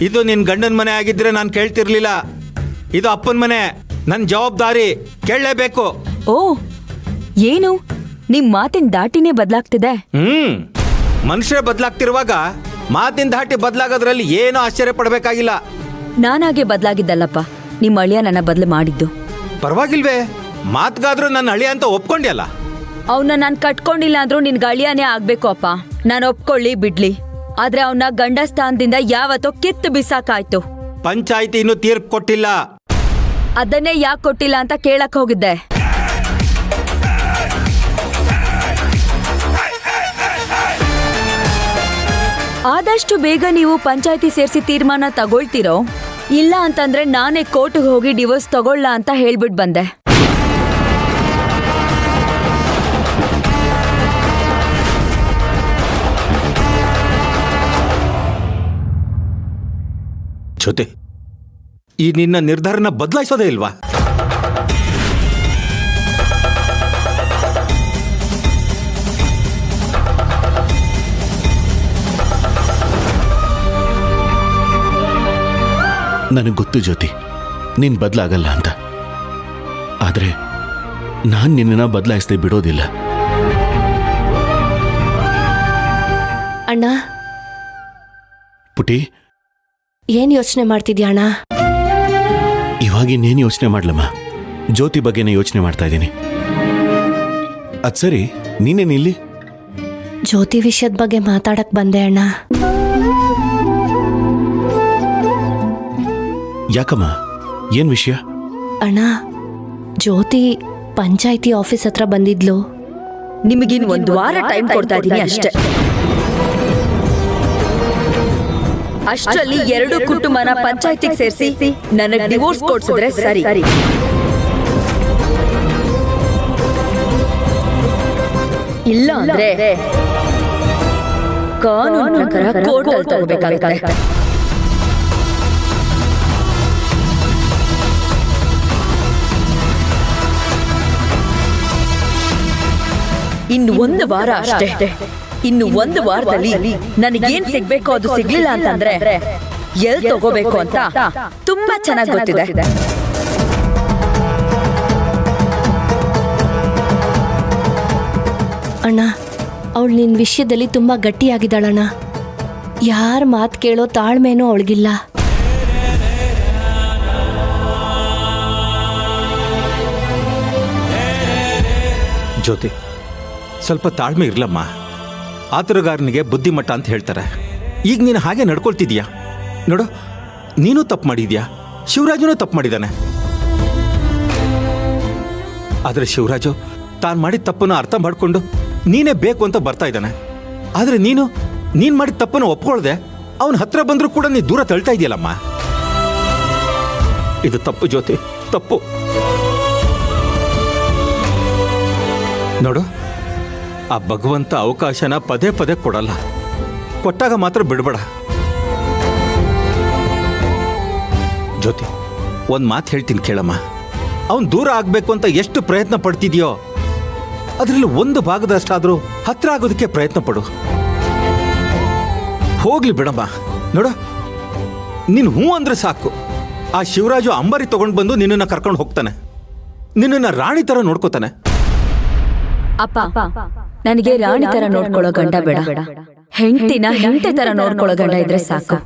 ಇದು ನಿನ್ನ ಗಂಡನ ಮನೆ ಆಗಿದ್ರೆ ನಾನು ಕೇಳ್ತಿರ್ಲಿಲ್ಲ. ಇದು ಅಪ್ಪನ ಮನೆ, ನನ್ನ ಜವಾಬ್ದಾರಿ, ಕೇಳಲೇಬೇಕು. ಓ, ಏನು ನಿಮ್ ಮಾತಿನ ದಾಟಿನೇ ಬದಲಾಗ್ತಿದೆ. ಮನುಷ್ಯರೇ ಬದಲಾಗ್ತಿರುವಾಗ ಮಾತಿನ ದಾಟಿ ಬದಲಾಗೋದ್ರಲ್ಲಿ ಏನೂ ಆಶ್ಚರ್ಯ ಪಡಬೇಕಾಗಿಲ್ಲ. ನಾನಾಗೆ ಬದಲಾಗಿದ್ದಲ್ಲಪ್ಪ, ನಿಮ್ಮ ಅಳಿಯ ನನ್ನ ಬದಲು ಮಾಡಿದ್ದು. ಪರವಾಗಿಲ್ವೇ, ಮಾತ್ಗಾದ್ರೂ ನನ್ನ ಅಳಿಯ ಅಂತ ಒಪ್ಕೊಂಡ್ಯಲ್ಲ. ಅವನ್ನ ನಾನು ಕಟ್ಕೊಂಡಿಲ್ಲ ಅಂದ್ರೂ ನಿನ್ಗೆ ಅಳಿಯನೇ ಆಗ್ಬೇಕು ಅಪ್ಪ. ನಾನು ಒಪ್ಕೊಳ್ಳಿ ಬಿಡ್ಲಿ, ಆದ್ರೆ ಅವನ ಗಂಡ ಸ್ಥಾನದಿಂದ ಯಾವತ್ತೋ ಕಿತ್ತು ಬಿಸಾಕಾಯ್ತು. ಪಂಚಾಯಿತಿ ಇನ್ನೂ ತೀರ್ಪು ಕೊಟ್ಟಿಲ್ಲ. ಅದನ್ನೇ ಯಾಕೆ ಕೊಟ್ಟಿಲ್ಲ ಅಂತ ಕೇಳಕ್ ಹೋಗಿದ್ದೆ. ಆದಷ್ಟು ಬೇಗ ನೀವು ಪಂಚಾಯಿತಿ ಸೇರಿಸಿ ತೀರ್ಮಾನ ತಗೊಳ್ತಿರೋ, ಇಲ್ಲ ಅಂತಂದ್ರೆ ನಾನೇ ಕೋರ್ಟ್ಗೆ ಹೋಗಿ ಡಿವೋರ್ಸ್ ತಗೊಳ್ಳ ಅಂತ ಹೇಳ್ಬಿಟ್ ಬಂದೆ. ಜೊತೆ ಈ ನಿನ್ನ ನಿರ್ಧಾರನ ಬದಲಾಯಿಸೋದೇ ಇಲ್ವಾ? ನನಗೆ ಗೊತ್ತು ಜ್ಯೋತಿ, ನೀನು ಬದಲಾಗಲ್ಲ ಅಂತ. ಆದರೆ ನಾನು ನಿನ್ನನ್ನು ಬದಲಾಯಿಸದೆ ಬಿಡೋದಿಲ್ಲ. ಅಣ್ಣ, ಪುಟಿ, ಏನ್ ಯೋಚನೆ ಮಾಡ್ತಿದ್ಯಾ ಅಣ್ಣ? ಇವಾಗ ಇನ್ನೇನು ಯೋಚನೆ ಮಾಡ್ಲಮ್ಮ, ಜ್ಯೋತಿ ಬಗ್ಗೆನೇ ಯೋಚನೆ ಮಾಡ್ತಾ ಇದ್ದೀನಿ. ಅದು ಸರಿ, ನೀನೇನಿಲ್ಲಿ? ಜ್ಯೋತಿ ವಿಷಯದ ಬಗ್ಗೆ ಮಾತಾಡಕ್ ಬಂದೆ ಅಣ್ಣ. ಯಾಕಮ್ಮ, ಏನ್ ವಿಷಯ? ಅಣ್ಣ, ಜ್ಯೋತಿ ಪಂಚಾಯಿತಿ ಆಫೀಸ್ ಹತ್ರ ಬಂದಿದ್ಲು. ನಿಮಗಿನ್ 1 ವಾರ ಟೈಮ್ ಕೊಡ್ತಾ ಇದೀನಿ ಅಷ್ಟೇ. ಅಷ್ಟರಲ್ಲಿ 2 ಕುಟುಂಬನ ಪಂಚಾಯಿತಿಗೆ ಸೇರಿಸಿ ನನಗೆ ಡಿವೋರ್ಸ್ ಕೊಡ್ಸಿದ್ರೆ ಸರಿ. ಇಲ್ಲ ಅಂದ್ರೆ ಕಾನೂನು ಪ್ರಕಾರ ಕೋರ್ಟಲ್ಲಿ ತಗೋಬೇಕಾಗುತ್ತೆ. ಇನ್ನು 1 ವಾರ ಅಷ್ಟೇ. ಇನ್ನು 1 ವಾರದಲ್ಲಿ ನನಗೇನ್ ಸಿಗ್ಬೇಕೋ ಅದು ಸಿಗ್ಲಿಲ್ಲ ಅಂತಂದ್ರೆ ಎಲ್ ತಗೋಬೇಕು ಅಂತ ತುಂಬಾ ಚೆನ್ನಾಗಿ ಗೊತ್ತಿದೆ. ಅಣ್ಣ, ಅವಳು ನಿನ್ ವಿಷಯದಲ್ಲಿ ತುಂಬಾ ಗಟ್ಟಿಯಾಗಿದ್ದಾಳಣ್ಣ. ಯಾರ ಮಾತು ಕೇಳೋ ತಾಳ್ಮೇನೂ ಅವಳಿಗಿಲ್ಲ. ಜ್ಯೋತಿ, ಸ್ವಲ್ಪ ತಾಳ್ಮೆ ಇರ್ಲಮ್ಮ. ಆತುರಗಾರನಿಗೆ ಬುದ್ಧಿಮಟ್ಟ ಅಂತ ಹೇಳ್ತಾರೆ. ಈಗ ನೀನು ಹಾಗೆ ನಡ್ಕೊಳ್ತಿದ್ಯಾ ನೋಡು. ನೀನು ತಪ್ಪು ಮಾಡಿದ್ಯಾ, ಶಿವರಾಜನೂ ತಪ್ಪು ಮಾಡಿದ್ದಾನೆ. ಆದರೆ ಶಿವರಾಜು ತಾನು ಮಾಡಿದ ತಪ್ಪನ್ನು ಅರ್ಥ ಮಾಡಿಕೊಂಡು ನೀನೇ ಬೇಕು ಅಂತ ಬರ್ತಾ ಇದ್ದಾನೆ. ಆದರೆ ನೀನು ಮಾಡಿದ ತಪ್ಪನ್ನು ಒಪ್ಕೊಳ್ದೆ ಅವನ ಹತ್ರ ಬಂದರೂ ಕೂಡ ನೀ ದೂರ ತಳ್ತಾ ಇದೆಯಲ್ಲಮ್ಮ. ಇದು ತಪ್ಪು ಜ್ಯೋತಿ, ತಪ್ಪು. ನೋಡು, ಆ ಭಗವಂತ ಅವಕಾಶನ ಪದೇ ಪದೇ ಕೊಡಲ್ಲ. ಕೊಟ್ಟಾಗ ಮಾತ್ರ ಬಿಡಬೇಡ. ಜ್ಯೋತಿ, ಒಂದು ಮಾತು ಹೇಳ್ತೀನಿ ಕೇಳಮ್ಮ. ಅವನು ದೂರ ಆಗಬೇಕು ಅಂತ ಎಷ್ಟು ಪ್ರಯತ್ನ ಪಡ್ತಿದ್ಯೋ ಅದರಲ್ಲಿ 1 ಭಾಗದಷ್ಟಾದರೂ ಹತ್ರ ಆಗೋದಕ್ಕೆ ಪ್ರಯತ್ನ ಪಡು. ಹೋಗ್ಲಿ ಬಿಡಮ್ಮ. ನೋಡು, ನೀನು ಹ್ಞೂ ಅಂದ್ರೆ ಸಾಕು, ಆ ಶಿವರಾಜು ಅಂಬಾರಿ ತಗೊಂಡು ಬಂದು ನಿನ್ನನ್ನು ಕರ್ಕೊಂಡು ಹೋಗ್ತಾನೆ. ನಿನ್ನನ್ನು ರಾಣಿ ಥರ ನೋಡ್ಕೋತಾನೆ. ಅಪ್ಪ, ನನಗೆ ರಾಣಿ ತರ ನೋಡ್ಕೊಳ್ಳೋ ಗಂಡ ಬೇಡ. ಹೆಂಡತಿನ ಹೆಂಡತಿ ತರ ನೋಡ್ಕೊಳ್ಳೋ ಗಂಡ ಇದ್ರೆ ಸಾಕು.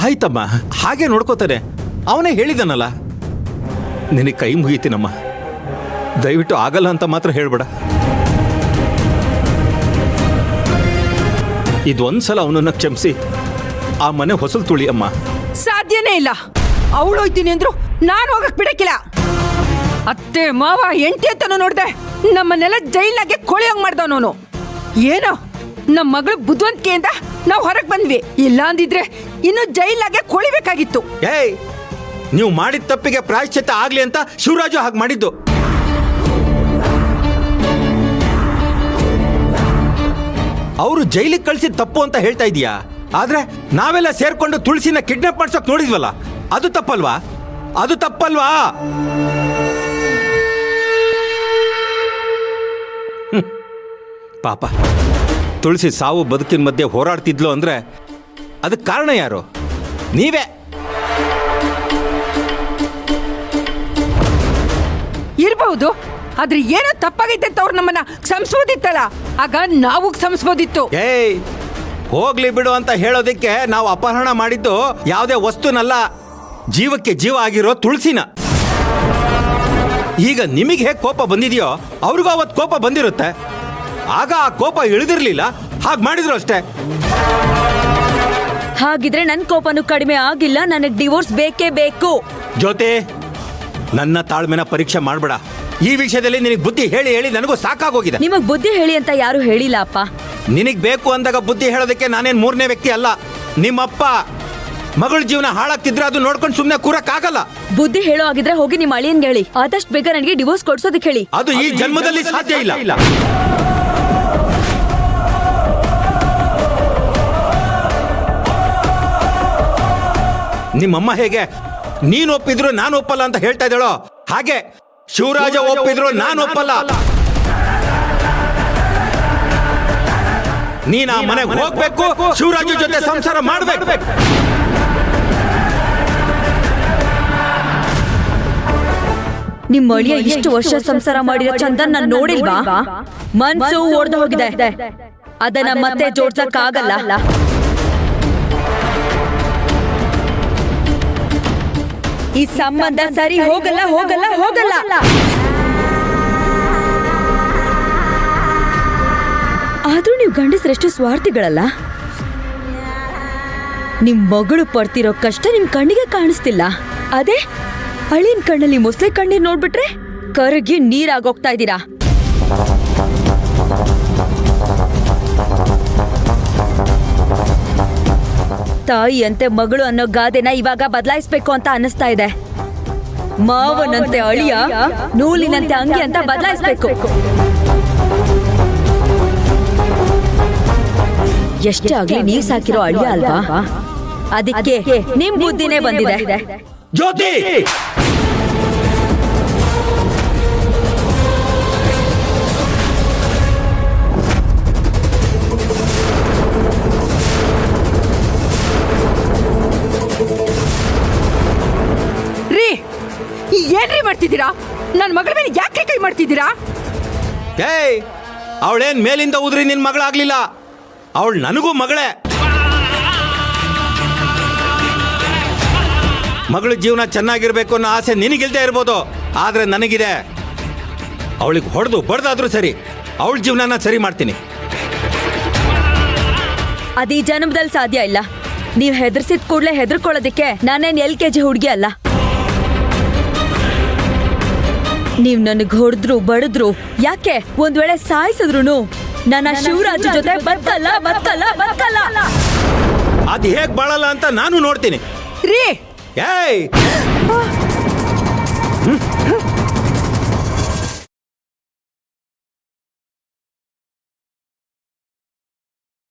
ಆಯ್ತಮ್ಮ, ಹಾಗೆ ನೋಡ್ಕೋತಾನೆ. ಅವನೇ ಹೇಳಿದನಲ್ಲ. ನಿನಗೆ ಕೈ ಮುಗೀತೀನಮ್ಮ, ದಯವಿಟ್ಟು ಆಗಲ್ಲ ಅಂತ ಮಾತ್ರ ಹೇಳ್ಬೇಡ. ಇದೊಂದ್ಸಲ ಅವನನ್ನ ಕ್ಷಮಿಸಿ ಆ ಮನೆ ಹೊಸಲು ತುಳಿ ಅಮ್ಮ. ಸಾಧ್ಯನೇ ಇಲ್ಲ. ಅವಳು ಹೋಯ್ತೀನಿ ಅಂದ್ರು ನಾನು ಹೋಗಕ್ ಬಿಡಕ್ಕಿಲ್ಲ. ಅತ್ತೆ ಮಾವ ಹೆಂಡತಿ ಅಂತನೂ ನೋಡ್ದೆ ನಮ್ಮನ್ನೆಲ್ಲ ಜೈಲಾಗೆ ಕೊಳೆಯಂಗ್ ಮಾಡ್ದವನವನು. ಏನೋ ನಮ್ಮ ಮಗಳು ಬುದ್ಧಿವಂತಿಕೆಯಿಂದ ನಾವು ಹೊರಗೆ ಬಂದ್ವಿ. ಇಲ್ಲ ಅಂದಿದ್ರೆ ಇನ್ನು ಜೈಲಾಗೆ ಕೊಳಿಬೇಕಾಗಿತ್ತು. ಏಯ್, ನೀವು ಮಾಡಿದ ತಪ್ಪಿಗೆ ಪ್ರಾಯಶ್ಚಿತ್ತ ಆಗ್ಲಿ ಅಂತ ಶಿವರಾಜು ಹಾಗೆ ಮಾಡಿದ್ದು. ಅವರು ಜೈಲಿಗೆ ಕಳಿಸಿದ ತಪ್ಪು ಅಂತ ಹೇಳ್ತಾ ಇದೀಯಾ? ಆದ್ರೆ ನಾವೆಲ್ಲ ಸೇರ್ಕೊಂಡು ತುಳಸಿನ ಕಿಡ್ನಾಪ್ ಮಾಡ್ಸಕ್ ನೋಡಿದ್ವಲ್ಲ, ಅದು ತಪ್ಪಲ್ವಾ? ಅದು ತಪ್ಪಲ್ವಾ? ಪಾಪ ತುಳಸಿ ಸಾವು ಬದುಕಿನ ಮಧ್ಯೆ ಹೋರಾಡ್ತಿದ್ಲು ಅಂದ್ರೆ ಅದಕ್ಕೆ ಕಾರಣ ಯಾರು? ನೀವೇ. ಇರ್ಬಹುದು, ಆದ್ರೆ ಏನೋ ತಪ್ಪಾಗೈತೆ ಅಂತ ಅವ್ರು ನಮ್ಮನ್ನ ಕ್ಷಮಿಸ್ಬೋದಿತ್ತಲ್ಲ, ಆಗ ನಾವು ಕ್ಷಮಿಸ್ಬೋದಿತ್ತು. ಏಯ್, ಹೋಗ್ಲಿ ಬಿಡು ಅಂತ ಹೇಳೋದಕ್ಕೆ ನಾವು ಅಪಹರಣ ಮಾಡಿದ್ದು ಯಾವುದೇ ವಸ್ತುನಲ್ಲ, ಜೀವಕ್ಕೆ ಜೀವ ಆಗಿರೋ ತುಳಸಿನ. ಈಗ ನಿಮಗೆ ಹೇಗೆ ಕೋಪ ಬಂದಿದೆಯೋ ಅವ್ರಿಗೂ ಅವತ್ತು ಕೋಪ ಬಂದಿರುತ್ತೆ. ಆಗ ಆ ಕೋಪ ಇಳಿದಿರ್ಲಿಲ್ಲ, ಹಾಗೆ ಮಾಡಿದ್ರು ಅಷ್ಟೇ. ಹಾಗಿದ್ರೆ ನನ್ ಕೋಪನು ಕಡಿಮೆ ಆಗಿಲ್ಲ, ನನಗ್ ಡಿವೋರ್ಸ್ ಬೇಕೇ ಬೇಕು. ಜ್ಯೋತಿ, ನನ್ನ ತಾಳ್ಮೆನ ಪರೀಕ್ಷೆ ಮಾಡಬೇಡ. ಈ ವಿಷಯದಲ್ಲಿ ನಿನಗೆ ಬುದ್ಧಿ ಹೇಳಿ ಹೇಳಿ ನನಗೂ ಸಾಕಾಗೋಗಿದೆ. ನಿಮಗ್ ಬುದ್ಧಿ ಹೇಳಿ ಅಂತ ಯಾರು ಹೇಳಿಲ್ಲ ಅಪ್ಪ. ನಿನಗೆ ಬೇಕು ಅಂದಾಗ ಬುದ್ಧಿ ಹೇಳೋದಕ್ಕೆ ನಾನೇನು ಮೂರನೇ ವ್ಯಕ್ತಿ ಅಲ್ಲ. ನಿಮ್ಮಪ್ಪ ಮಗಳ ಜೀವನ ಹಾಳಾಗ್ತಿದ್ರೆ ಅದು ನೋಡ್ಕೊಂಡು ಸುಮ್ಮನೆ ಕೂರಕ್ಕಾಗಲ್ಲ. ಬುದ್ಧಿ ಹೇಳೋ ಆಗಿದ್ರೆ ಹೋಗಿ ನಿಮ್ಮ ಅಳಿಯನ್ಗೆ ಹೇಳಿ, ಆದಷ್ಟು ಬೇಗ ನನಗೆ ಡಿವೋರ್ಸ್ ಕೊಡ್ಸೋದಕ್ಕೆ ಹೇಳಿ. ಅದು ಈ ಜನ್ಮದಲ್ಲಿ ಸಾಧ್ಯ ಇಲ್ಲ. ನಿಮ್ಮಮ್ಮ ಹೇಗೆ ನೀನು ಒಪ್ಪಿದ್ರು ನಾನು ಒಪ್ಪಲ್ಲ ಅಂತ ಹೇಳ್ತಾ ಇದ್ದಾಳೋ, ಹಾಗೆ ಶಿವರಾಜ ಒಪ್ಪಿದ್ರು ನಾನು ಒಪ್ಪಲ್ಲ. ನೀನ್ ಆ ಮನೆಗೆ ಹೋಗ್ಬೇಕು, ಶಿವರಾಜ ಜೊತೆ ಸಂಸಾರ ಮಾಡ್ಬೇಕು. ನಿಮ್ಮ ಅಳಿಯ ಇಷ್ಟು ವರ್ಷ ಸಂಸಾರ ಮಾಡಿರೋ ಚಂದನ್ ನಾನು ನೋಡಿಲ್ವಾ? ಮನ್ಸು ಓಡ್ದು ಹೋಗಿದೆ, ಅದನ್ನ ಮತ್ತೆ ಜೋಡ್ಸಕ್ ಆಗಲ್ಲ. ಈ ಸಂಬಂಧ ಸರಿ ಹೋಗಲ್ಲ ಹೋಗಲ್ಲ ಹೋಗಲ್ಲ. ಆದ್ರೂ ನೀವು ಗಂಡಸರೆಷ್ಟು ಸ್ವಾರ್ಥಿಗಳಲ್ಲ. ನಿಮ್ ಮಗಳು ಪಡ್ತಿರೋ ಕಷ್ಟ ನಿಮ್ ಕಣ್ಣಿಗೆ ಕಾಣಿಸ್ತಿಲ್ಲ. ಅದೇ ಅಳಿಯನ್ ಕಣ್ಣಲ್ಲಿ ಮೊಸಳೆ ಕಣ್ಣೀರ್ ನೋಡ್ಬಿಟ್ರೆ ಕರಗಿ ನೀರಾಗೋಗ್ತಾ ಇದ್ದೀರಾ. ತಾಯಿಯಂತೆ ಮಗಳು ಅನ್ನೋ ಗಾದೆನ ಇವಾಗ ಬದಲಾಯಿಸ್ಬೇಕು ಅಂತ ಅನ್ನಿಸ್ತಾ ಇದೆ. ಮಾವನಂತೆ ಅಳಿಯ, ನೂಲಿನಂತೆ ಅಂಗಿ ಅಂತ ಬದಲಾಯಿಸ್ಬೇಕು. ಎಷ್ಟೇ ಆಗ್ಲಿ ನೀವ್ ಸಾಕಿರೋ ಅಳಿಯ ಅಲ್ವಾ, ಅದಕ್ಕೆ ನಿಮ್ ಬುದ್ಧಿನೇ ಬಂದಿದೆ. ಜ್ಯೋತಿ, ರೀ, ಏನ್ರಿ ಮಾಡ್ತಿದ್ದೀರಾ? ನನ್ನ ಮಗಳ ಮೇಲೆ ಯಾಕೆ ಕೈ ಮಾಡ್ತಿದ್ದೀರಾ? ಏಯ್, ಅವಳೇನ್ ಮೇಲಿಂದ ಉದ್ರಿ ನಿನ್ ಮಗಳಾಗ್ಲಿಲ್ಲ, ಅವಳು ನನಗೂ ಮಗಳೇ. ಮಗಳ ಜೀವನ ಚೆನ್ನಾಗಿರ್ಬೇಕು ಅನ್ನೋ ಆಸೆ ನಿನಗಿಲ್ದೇ ಇರ್ಬೋದು, ಆದ್ರೆ ನನಗಿದೆ. ಅವಳಿಗೆ ಹೊಡೆದು ಬಡ್ದಾದ್ರೂ ಸರಿ, ಅವಳ ಜೀವನನ ಸರಿ ಮಾಡ್ತೀನಿ. ಅದೀ ಜನ್ಮದಲ್ಲಿ ಸಾಧ್ಯ ಇಲ್ಲ. ನೀವ್ ಹೆದರ್ಸಿದ ಕೂಡ್ಲೆ ಹೆದರ್ಕೊಳ್ಳೋದಿಕ್ಕೆ ನಾನೇನ್ LKG ಹುಡುಗಿ ಅಲ್ಲ. ನೀವ್ ನನಗ್ ಹೊಡೆದ್ರು ಬಡದ್ರು, ಯಾಕೆ ಒಂದ್ ವೇಳೆ ಸಾಯಿಸಿದ್ರು ನನ್ನ ಶಿವರಾಜ್ ಜೊತೆ ಬದುಕಲ್ಲ ಬದುಕಲ್ಲ ಬದುಕಲ್ಲ. ಅದು ಹೇಗ್ ಬಾಳಲ್ಲ ಅಂತ ನಾನು ನೋಡ್ತೀನಿ. ರೀ, ಏಯ್,